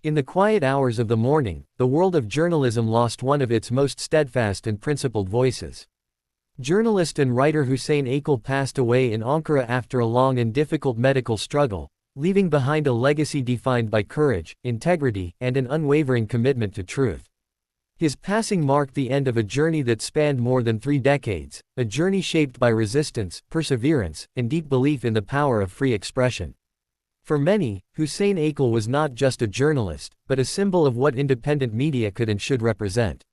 In the quiet hours of the morning, the world of journalism lost one of its most steadfast and principled voices. Journalist and writer Hussein Akel passed away in Ankara after a long and difficult medical struggle, leaving behind a legacy defined by courage, integrity, and an unwavering commitment to truth. His passing marked the end of a journey that spanned more than 3 decades, a journey shaped by resistance, perseverance, and deep belief in the power of free expression. For many, Hussein Akel was not just a journalist, but a symbol of what independent media could and should represent.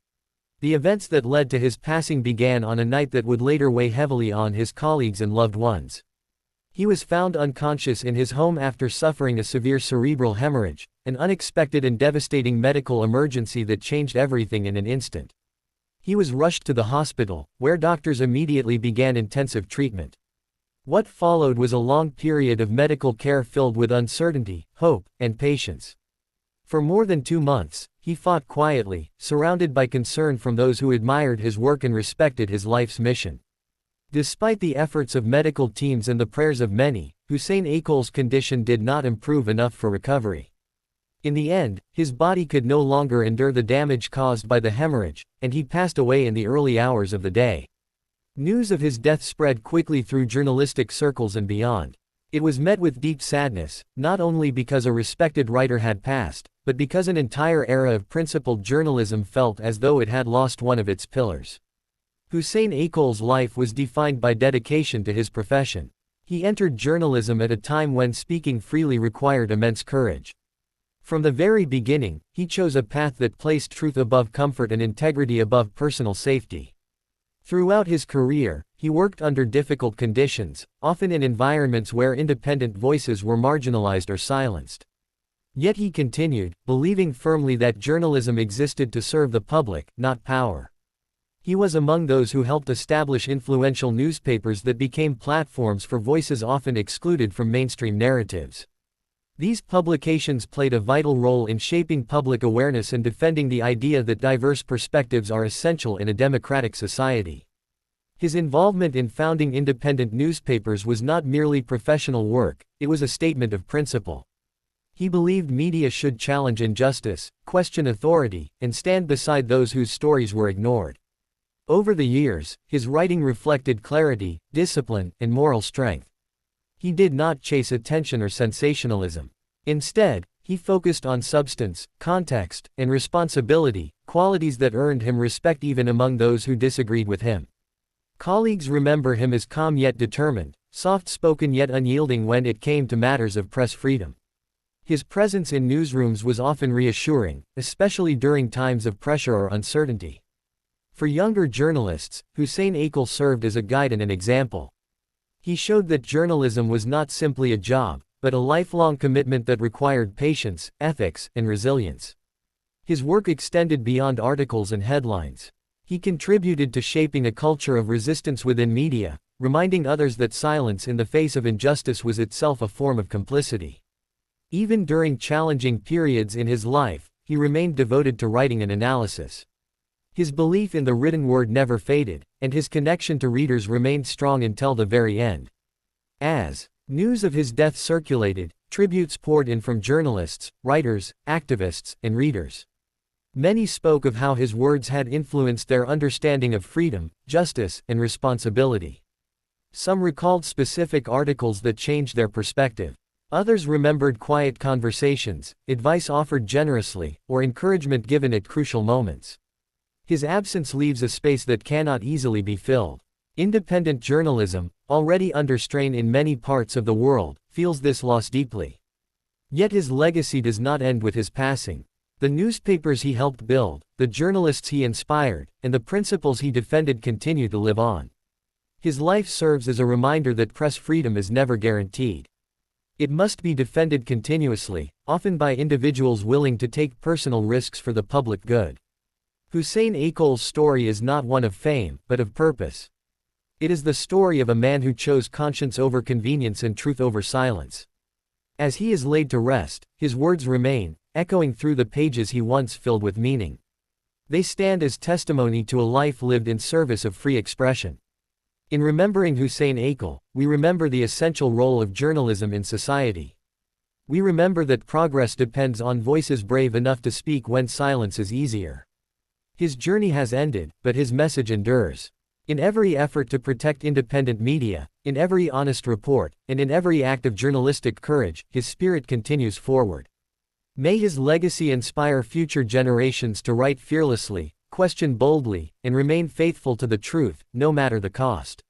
The events that led to his passing began on a night that would later weigh heavily on his colleagues and loved ones. He was found unconscious in his home after suffering a severe cerebral hemorrhage, an unexpected and devastating medical emergency that changed everything in an instant. He was rushed to the hospital, where doctors immediately began intensive treatment. What followed was a long period of medical care filled with uncertainty, hope, and patience. For more than 2 months, he fought quietly, surrounded by concern from those who admired his work and respected his life's mission. Despite the efforts of medical teams and the prayers of many, Hussein Akel's condition did not improve enough for recovery. In the end, his body could no longer endure the damage caused by the hemorrhage, and he passed away in the early hours of the day. News of his death spread quickly through journalistic circles and beyond. It was met with deep sadness, not only because a respected writer had passed, but because an entire era of principled journalism felt as though it had lost one of its pillars. Hussein Akel's life was defined by dedication to his profession. He entered journalism at a time when speaking freely required immense courage. From the very beginning, he chose a path that placed truth above comfort and integrity above personal safety. Throughout his career, he worked under difficult conditions, often in environments where independent voices were marginalized or silenced. Yet he continued, believing firmly that journalism existed to serve the public, not power. He was among those who helped establish influential newspapers that became platforms for voices often excluded from mainstream narratives. These publications played a vital role in shaping public awareness and defending the idea that diverse perspectives are essential in a democratic society. His involvement in founding independent newspapers was not merely professional work, it was a statement of principle. He believed media should challenge injustice, question authority, and stand beside those whose stories were ignored. Over the years, his writing reflected clarity, discipline, and moral strength. He did not chase attention or sensationalism. Instead, he focused on substance, context, and responsibility, qualities that earned him respect even among those who disagreed with him. Colleagues remember him as calm yet determined, soft-spoken yet unyielding when it came to matters of press freedom. His presence in newsrooms was often reassuring, especially during times of pressure or uncertainty. For younger journalists, Hussein Akel served as a guide and an example. He showed that journalism was not simply a job, but a lifelong commitment that required patience, ethics, and resilience. His work extended beyond articles and headlines. He contributed to shaping a culture of resistance within media, reminding others that silence in the face of injustice was itself a form of complicity. Even during challenging periods in his life, he remained devoted to writing and analysis. His belief in the written word never faded, and his connection to readers remained strong until the very end. As news of his death circulated, tributes poured in from journalists, writers, activists, and readers. Many spoke of how his words had influenced their understanding of freedom, justice, and responsibility. Some recalled specific articles that changed their perspective. Others remembered quiet conversations, advice offered generously, or encouragement given at crucial moments. His absence leaves a space that cannot easily be filled. Independent journalism, already under strain in many parts of the world, feels this loss deeply. Yet his legacy does not end with his passing. The newspapers he helped build, the journalists he inspired, and the principles he defended continue to live on. His life serves as a reminder that press freedom is never guaranteed. It must be defended continuously, often by individuals willing to take personal risks for the public good. Hussein Akel's story is not one of fame, but of purpose. It is the story of a man who chose conscience over convenience and truth over silence. As he is laid to rest, his words remain, echoing through the pages he once filled with meaning. They stand as testimony to a life lived in service of free expression. In remembering Hussein Akel, we remember the essential role of journalism in society. We remember that progress depends on voices brave enough to speak when silence is easier. His journey has ended, but his message endures. In every effort to protect independent media, in every honest report, and in every act of journalistic courage, his spirit continues forward. May his legacy inspire future generations to write fearlessly, question boldly, and remain faithful to the truth, no matter the cost.